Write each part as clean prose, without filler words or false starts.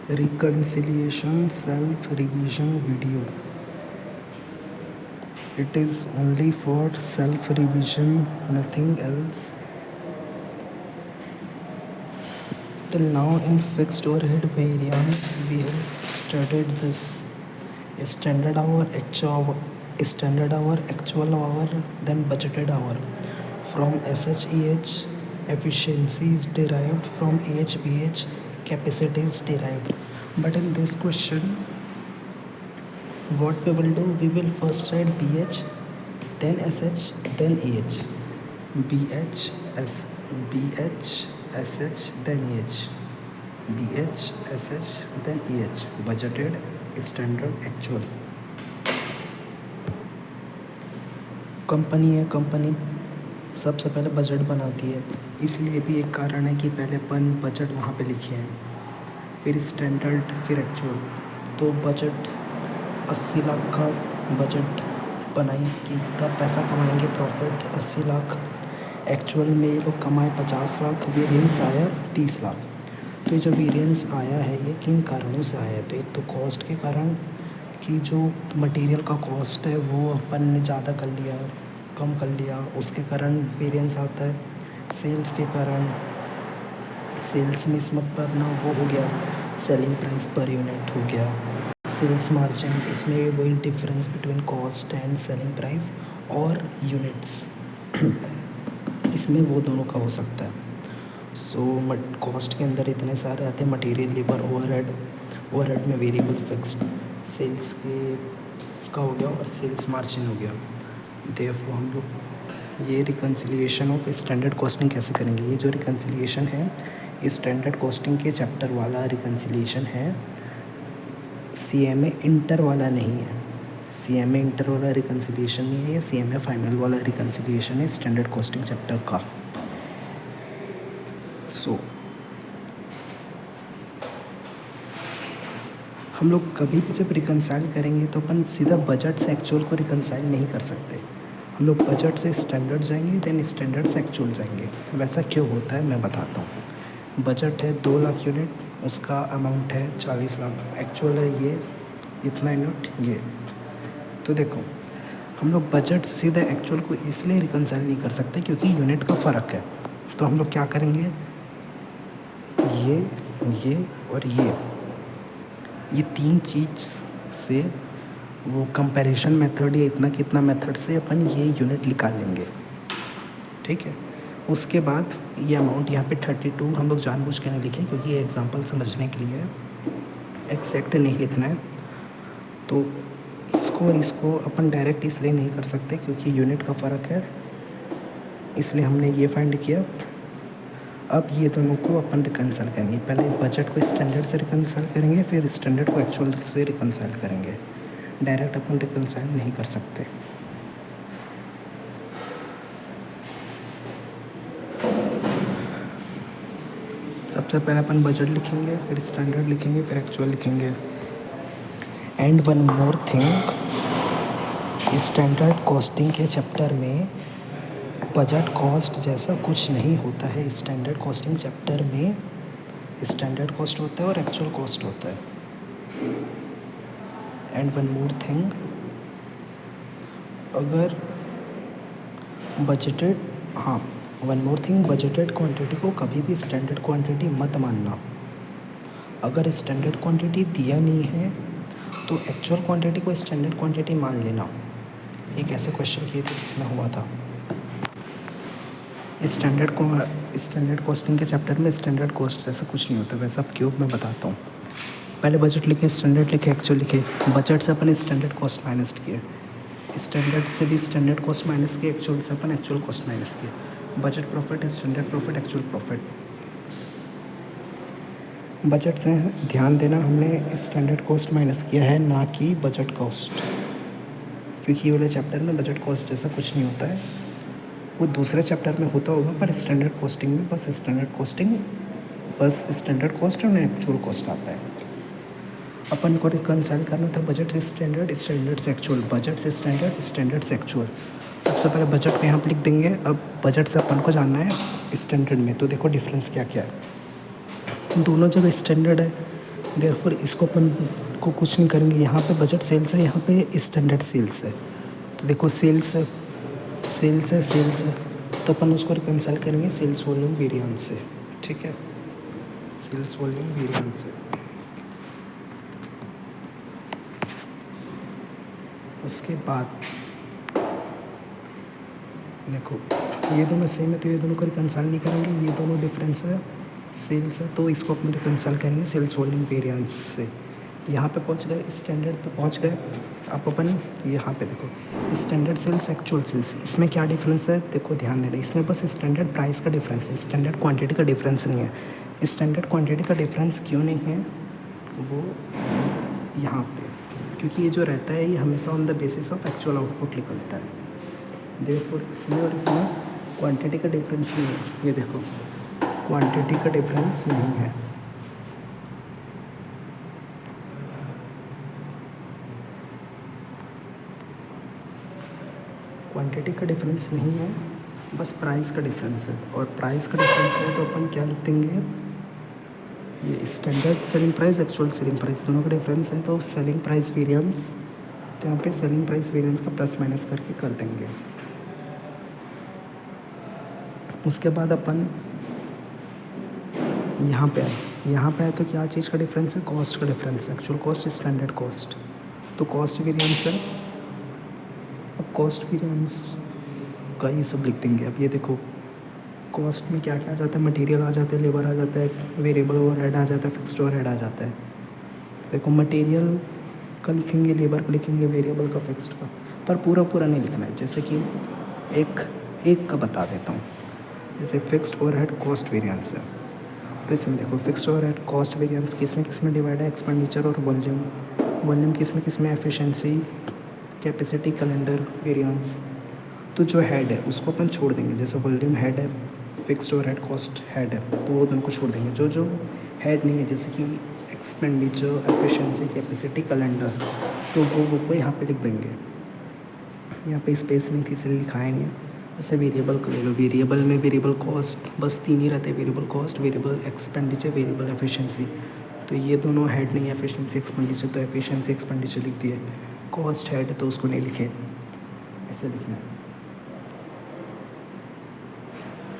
reconciliation self revision video. It is only for self revision, nothing else. Till now in fixed overhead variance we have studied this standard hour, actual hour, then budgeted hour. From SHEH, efficiency is derived, from AHBH, capacity is derived. But in this question, what we will do, we will first write BH, then SH, then AH. BH, SH, then AH. BH, SH, then AH. Budgeted, standard, actual. Company है, company सबसे पहले budget बनाती है, इसलिए भी एक कारण है कि पहले अपन बजट वहाँ पे लिखे हैं, फिर स्टैंडर्ड, फिर एक्चुअल। तो बजट 80 लाख का बजट बनाई कि इतना पैसा कमाएंगे, प्रॉफिट 80 लाख। एक्चुअल में ये लोग कमाए 50 लाख, वेरिएंस आया 30 लाख। तो ये जो वेरिएंस आया है ये किन कारणों से आया है? तो एक तो कॉस्ट के कारण कि जो मटेरियल का कॉस्ट है वो अपन ने ज़्यादा कर लिया, कम कर लिया, उसके कारण वेरिएंस आता है। सेल्स के कारण, सेल्स में इसमें अपना वो हो गया, सेलिंग प्राइस पर यूनिट हो गया। सेल्स मार्जिन, इसमें वही difference between cost and selling price और यूनिट्स, इसमें वो दोनों का हो सकता है। कॉस्ट के अंदर इतने सारे आते हैं, मटेरियल, लेबर, ओवरहेड में वेरिएबल, फिक्स्ड, सेल्स के का हो गया और सेल्स मार्जिन हो गया। देयरफॉर हम लोग ये रिकन्सिलिएशन ऑफ स्टैंडर्ड कॉस्टिंग कैसे करेंगे? ये जो रिकन्सिलिएशन है ये स्टैंडर्ड कॉस्टिंग के चैप्टर वाला रिकन्सिलिएशन है, CMA इंटर वाला नहीं है। CMA इंटर वाला रिकन्सिलिएशन नहीं है, ये CMA फाइनल वाला रिकन्सिलिएशन है स्टैंडर्ड कॉस्टिंग चैप्टर का। हम लोग कभी भी जब रिकन्साइल करेंगे तो अपन सीधा बजट से एक्चुअल को रिकन्साइल नहीं कर सकते। हम लोग बजट से स्टैंडर्ड जाएंगे, देन स्टैंडर्ड से एक्चुअल जाएंगे। वैसा क्यों होता है मैं बताता हूँ। बजट है 2 लाख यूनिट, उसका अमाउंट है 40 लाख, एक्चुअल है ये इतना यूनिट ये। तो देखो हम लोग बजट से सीधा एक्चुअल को इसलिए रिकन्साइल नहीं कर सकते क्योंकि यूनिट का फ़र्क है। तो हम लोग क्या करेंगे, ये और ये 3 चीज़ से वो कंपैरिजन मेथड या इतना कितना मेथड से अपन ये यूनिट निकाल लेंगे, ठीक है। उसके बाद ये अमाउंट यहाँ पे 32 हम लोग जानबूझ के नहीं लिखें क्योंकि ये एग्जांपल समझने के लिए है, एक्जैक्ट नहीं लिखना है। तो इसको अपन डायरेक्ट इसलिए नहीं कर सकते क्योंकि यूनिट का फ़र्क है, इसलिए हमने ये फाइंड किया। अब ये दोनों को अपन रिकन्साइल करेंगे। पहले बजट को स्टैंडर्ड से रिकन्साइल करेंगे, फिर स्टैंडर्ड को एक्चुअल से रिकन्साइल करेंगे। डायरेक्ट अपन रिकन्साइल नहीं कर सकते। सबसे पहले अपन बजट लिखेंगे, फिर स्टैंडर्ड लिखेंगे, फिर एक्चुअल लिखेंगे। And one more thing, standard costing के चैप्टर में बजट कॉस्ट जैसा कुछ नहीं होता है। स्टैंडर्ड कॉस्टिंग चैप्टर में स्टैंडर्ड कॉस्ट होता है और एक्चुअल कॉस्ट होता है। एंड वन मोर थिंग, अगर बजटेड क्वांटिटी को कभी भी स्टैंडर्ड क्वांटिटी मत मानना। अगर स्टैंडर्ड क्वांटिटी दिया नहीं है तो एक्चुअल क्वांटिटी को स्टैंडर्ड क्वांटिटी मान लेना। एक ऐसे क्वेश्चन किए थे जिसमें हुआ था। स्टैंडर्ड कॉस्टिंग के चैप्टर में स्टैंडर्ड कॉस्ट जैसा कुछ नहीं होता। वैसा अब क्यों मैं बताता हूँ। पहले बजट लिखे, स्टैंडर्ड लिखे, एक्चुअल लिखे। बजट से अपन स्टैंडर्ड कॉस्ट माइनस किए, स्टैंडर्ड से भी स्टैंडर्ड कॉस्ट माइनस किए, एक्चुअल से अपन एक्चुअल कॉस्ट माइनस किए। Budget profit, standard profit, actual profit. Budget से ध्यान देना हमने स्टैंडर्ड कॉस्ट माइनस किया है, ना कि बजट कॉस्ट, क्योंकि ये वाले चैप्टर में बजट कॉस्ट जैसा कुछ नहीं होता है। वो दूसरे चैप्टर में होता होगा, पर स्टैंडर्ड कॉस्टिंग में बस स्टैंडर्ड कॉस्ट और एक्चुअल कॉस्ट आता है। अपन को रिकन्साइल करना था बजट से स्टैंडर्ड, स्टैंडर्ड से एक्चुअल, बजट से स्टैंडर्ड, स्टैंडर्ड से एक्चुअल। सबसे पहले बजट को यहाँ पर लिख देंगे। अब बजट से अपन को जानना है स्टैंडर्ड में। तो देखो डिफरेंस क्या क्या है। दोनों जगह स्टैंडर्ड है, देयरफॉर इसको अपन को कुछ नहीं करेंगे। यहाँ पे बजट सेल्स है, यहाँ पे स्टैंडर्ड सेल्स है। तो देखो सेल्स है, सेल्स है, सेल्स है, तो अपन उसको रिकंसाइल करेंगे सेल्स वॉल्यूम वेरिएंस से। ठीक है, सेल्स वॉल्यूम वेरिएंस से। उसके बाद देखो ये दोनों सेम है तो ये दोनों को रिकंसाइल नहीं करेंगे, ये दोनों डिफरेंस है, सेल्स है, तो इसको अपन रिकंसाइल करेंगे सेल्स वॉल्यूम वेरिएंस से। यहाँ पे पहुँच गए, स्टैंडर्ड पे पहुँच गए। अब अपन यहाँ पे देखो स्टैंडर्ड सेल्स, एक्चुअल सेल्स, इसमें क्या डिफरेंस है देखो, ध्यान देना। इसमें बस स्टैंडर्ड प्राइस का डिफरेंस है, स्टैंडर्ड क्वांटिटी का डिफरेंस नहीं है। स्टैंडर्ड क्वांटिटी का डिफरेंस क्यों नहीं है वो यहाँ पे, क्योंकि ये जो रहता है ये हमेशा on the basis of actual output निकलता है। देयरफॉर इसमें और इसमें क्वांटिटी का डिफरेंस नहीं है। ये देखो क्वांटिटी का डिफरेंस नहीं है। क्वांटिटी का डिफरेंस नहीं है, बस प्राइस का डिफरेंस है। और प्राइस का डिफरेंस है तो अपन क्या लिख देंगे, ये standard selling price, actual selling price दोनों का डिफरेंस है तो सेलिंग प्राइस वेरिएंस, तो यहाँ पे सेलिंग प्राइस वेरिएंस का प्लस माइनस करके कर देंगे। उसके बाद अपन यहाँ पे आए, यहाँ पे आए तो क्या चीज़ का डिफरेंस है, कॉस्ट का डिफरेंस है, एक्चुअल कॉस्ट, स्टैंडर्ड कॉस्ट, तो कॉस्ट वेरिएंस है। अब कॉस्ट वेरिएंस का ये सब लिख देंगे। अब ये देखो कॉस्ट में क्या क्या आ जाता है, मटेरियल आ जाता है, लेबर आ जाता है, वेरिएबल ओवरहेड आ जाता है, फिक्स्ड ओवरहेड आ जाता है। देखो मटेरियल का लिखेंगे, लेबर का लिखेंगे, वेरिएबल का, फिक्स्ड का, पर पूरा पूरा नहीं लिखना है। जैसे कि एक एक का बता देता हूँ, जैसे फिक्स्ड ओवरहेड कॉस्ट वेरिएंस है, तो इसमें देखो फिक्स्ड ओवरहेड कॉस्ट वेरिएंस किस में डिवाइड है, एक्सपेंडिचर और वॉल्यूम, वॉल्यूम किस में एफिशिएंसी, कैपेसिटी, कैलेंडर वेरिएंस। तो जो हेड है उसको अपन छोड़ देंगे, जैसे वॉल्यूम हेड है, फिक्स्ड ओवरहेड कॉस्ट हेड है, तो वो दोनों को छोड़ देंगे। जो हेड नहीं है जैसे कि एक्सपेंडिचर, एफिशिएंसी, कैपेसिटी, कैलेंडर, तो वो यहाँ पे लिख देंगे। यहाँ पे स्पेस नहीं थी इसलिए लिखाया नहीं है। जैसे वेरिएबल का ले लो, वेरिएबल में वेरिएबल कॉस्ट बस 3 ही रहते हैं, variable cost, variable expenditure, variable efficiency, तो ये दोनों हेड नहीं है, एफिशिएंसी एक्सपेंडिचर, तो एफिशिएंसी एक्सपेंडिचर लिख दिए। कॉस्ट हेड तो उसको नहीं लिखे, ऐसे लिखना है।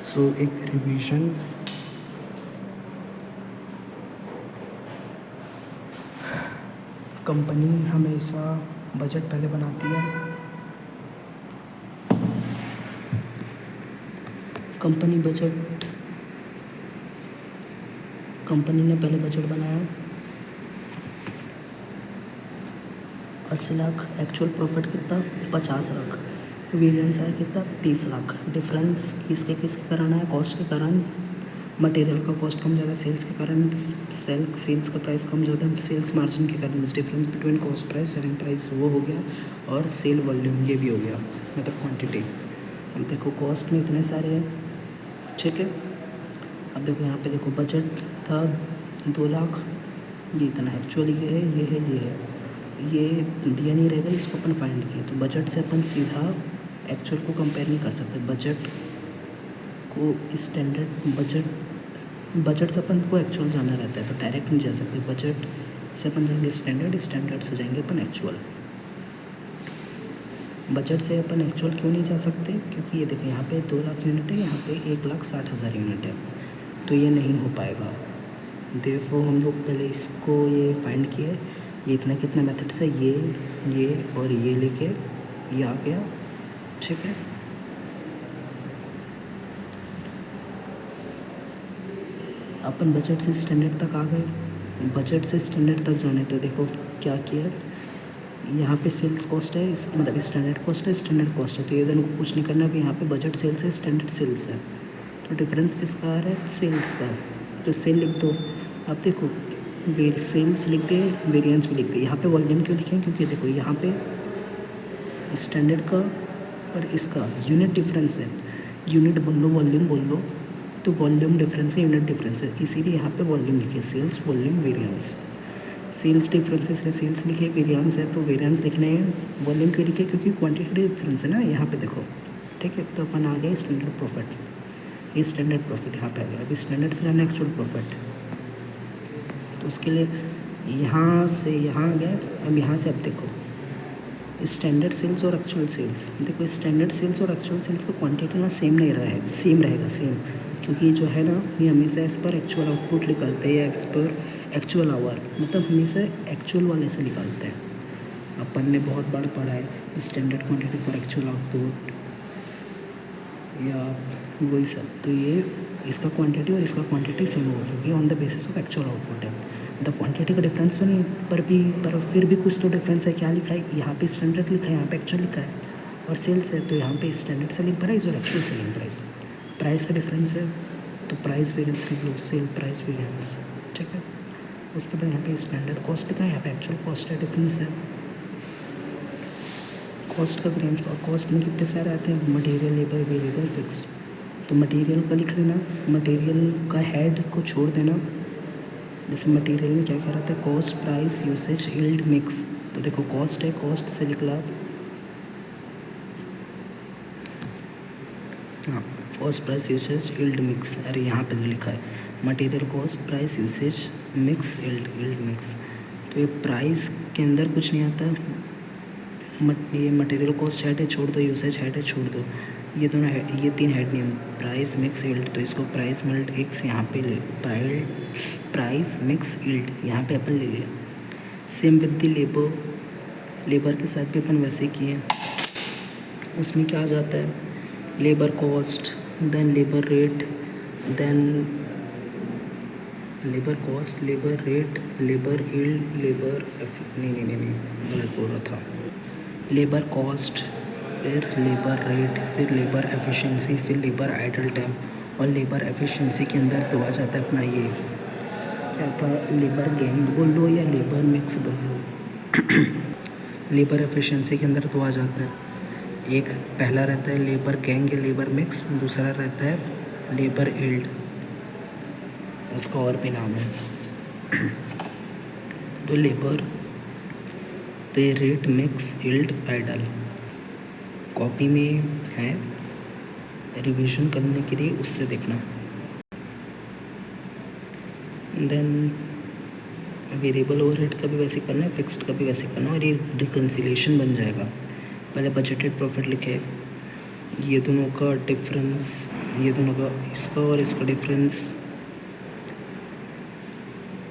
सो एक रिवीजन, कंपनी हमेशा बजट पहले बनाती है, कंपनी ने पहले बजट बनाया 80 लाख, एक्चुअल प्रॉफिट कितना 50 लाख, वेरिएंस आया कितना 30 लाख। डिफरेंस किसके कारण है, कॉस्ट के कारण, मटेरियल का कॉस्ट कम ज़्यादा, सेल्स के कारण, सेल्स का प्राइस कम ज़्यादा, सेल्स मार्जिन के कारण, difference between cost price selling price वो हो गया, और सेल वॉल्यूम ये भी हो गया, मतलब क्वांटिटी। अब देखो कॉस्ट में इतने सारे हैं, ठीक है। अब देखो यहाँ पे देखो बजट था 2 लाख, ये इतना एक्चुअली ये है, ये है, ये है, ये दिया नहीं रहेगा, इसको अपन फाइंड किए। तो बजट से अपन सीधा एक्चुअल को कंपेयर नहीं कर सकते, बजट को स्टैंडर्ड बजट से अपन को एक्चुअल जाना रहता है, तो डायरेक्ट नहीं जा सकते। बजट से अपन जाएंगे स्टैंडर्ड, स्टैंडर्ड से जाएंगे अपन एक्चुअल। बजट से अपन एक्चुअल क्यों नहीं जा सकते, क्योंकि ये देखो यहाँ पे 2 लाख यूनिट है, यहाँ पे 1,60,000 यूनिट है, तो ये नहीं हो पाएगा। देयरफॉर हम लोग पहले इसको ये फाइंड किए, ये इतना कितना मेथड से ये और ये लेके ये आ गया, ठीक है। अपन बजट से स्टैंडर्ड तक आ गए। बजट से स्टैंडर्ड तक जाने तो देखो क्या किया, यहाँ पे सेल्स कॉस्ट है, मतलब स्टैंडर्ड कॉस्ट है, स्टैंडर्ड कॉस्ट है, तो ये दोनों को कुछ नहीं करना। अभी यहाँ पे बजट सेल्स है, स्टैंडर्ड सेल्स है, तो डिफरेंस किसका आ रहा है, सेल्स का, तो सेल लिख दो। अब देखो सेल्स लिख दे, वेरिएंस भी लिख दे। यहाँ पे वॉल्यूम क्यों लिखे, क्योंकि देखो यहाँ पे स्टैंडर्ड का और इसका यूनिट डिफरेंस है, यूनिट बोल लो, वॉल्यूम बोल लो, तो वॉल्यूम डिफरेंस है, यूनिट डिफरेंस है, इसीलिए यहाँ पे वॉल्यूम लिखे, sales volume variance. Sales difference है इसलिए सेल्स लिखे, वेरिएंस है तो वेरिएंस लिखने हैं। वॉल्यूम क्यों लिखे, क्योंकि क्वांटिटी डिफरेंस है ना यहाँ पे देखो, ठीक है। तो अपन आ गए स्टैंडर्ड प्रॉफिट, ये स्टैंडर्ड प्रॉफिट यहाँ पे आ गया। अभी स्टैंडर्ड से जाना एक्चुअल प्रॉफिट, तो उसके लिए यहाँ से यहाँ गए, अब यहाँ से अब देखो स्टैंडर्ड सेल्स और एक्चुअल सेल्स। देखो स्टैंडर्ड सेल्स और एक्चुअल सेल्स का क्वांटिटी ना सेम नहीं रहा है, सेम रहेगा सेम, क्योंकि ये जो है ना ये हमेशा एज पर एक्चुअल आउटपुट निकालते हैं या एज पर एक्चुअल आवर, मतलब हमेशा एक्चुअल वाले से निकालते हैं। अपन ने बहुत बार पढ़ा है standard quantity for actual output या वही सब। तो ये इसका क्वांटिटी और इसका क्वांटिटी सेम होगा क्योंकि on the basis of actual output है, मतलब क्वांटिटी का डिफरेंस तो नहीं है, पर फिर भी कुछ तो डिफरेंस है। क्या लिखा है यहाँ पे स्टैंडर्ड लिखा है, यहाँ पे एक्चुअल लिखा है, और सेल्स है तो यहाँ पे स्टैंडर्ड सेलिंग प्राइस और एक्चुअल सेलिंग प्राइस, प्राइस का डिफरेंस है तो प्राइस वेरिएंस लिख लो, सेल प्राइस वेरिएंस, ठीक है। उसके बाद यहाँ पे स्टैंडर्ड कॉस्ट लिखा है, यहाँ पे एक्चुअल कॉस्ट का डिफरेंस है, कॉस्ट का वेरिएंस। और कॉस्ट में कितने सारे आते हैं, मटेरियल, लेबर, वेरिएबल, फिक्स्ड। तो मटेरियल का लिख लेना, मटेरियल का हेड को छोड़ देना। जैसे मटेरियल में क्या क्या रहता है, cost, price, usage, yield, mix. तो देखो कॉस्ट है, कॉस्ट से निकला, हाँ, cost, price, usage, yield, mix. अरे यहाँ पे जो लिखा है material cost, price, usage, mix, yield mix. तो ये प्राइस के अंदर कुछ नहीं आता, ये मटेरियल कॉस्ट हेड है, छोड़ दो, यूसेज हेड है, छोड़ दो, ये दोनों हेड, ये तीन हेड नहीं, प्राइस, मिक्स, यील्ड। तो इसको प्राइस मल्ट एक्स यहाँ पे ले, प्राइस मिक्स यील्ड यहाँ पे अपन ले लिया। Same with the labour, labour के साथ भी अपन वैसे ही किए। उसमें क्या आ जाता है, labour cost, then labour rate, then labour cost, labour rate, labour yield, labour नहीं गलत बोल रहा था, लेबर कॉस्ट, फिर लेबर रेट, फिर लेबर एफिशिएंसी, फिर लेबर आइडल टाइम। और लेबर एफिशिएंसी के अंदर तो आ जाता है अपना ये क्या था, लेबर गैंग बोल लो या लेबर मिक्स बोल लो। लेबर एफिशिएंसी के अंदर तो आ जाता है, एक पहला रहता है लेबर गैंग या लेबर मिक्स, दूसरा रहता है लेबर यील्ड, उसका और भी नाम है। तो labour, pay rate, mix, yield, idle. Copy में है, रिवीजन करने के लिए उससे देखना। देन वेरिएबल ओवरहेड का भी वैसे करना है, फिक्स्ड का भी वैसे करना है, और ये रिकन्सिलेशन बन जाएगा। पहले बजटेड प्रॉफिट लिखे, ये दोनों का डिफरेंस, ये दोनों का, इसका और इसका डिफरेंस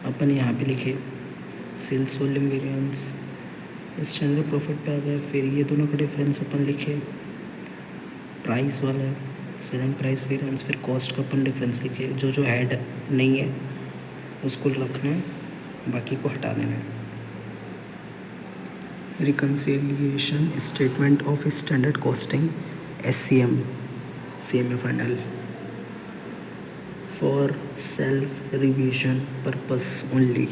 अपन यहाँ पे लिखे, sales volume variance, standard profit पे आ गए। फिर ये दोनों का डिफरेंस अपन लिखे, प्राइस वाला है, सेलिंग प्राइस वेरिएंस। फिर कॉस्ट का अपन डिफरेंस लिखे, जो जो ऐड नहीं है उसको रखना है, बाकी को हटा देना है। Reconciliation statement of standard costing, SCM, CMFNL, for self revision purpose only.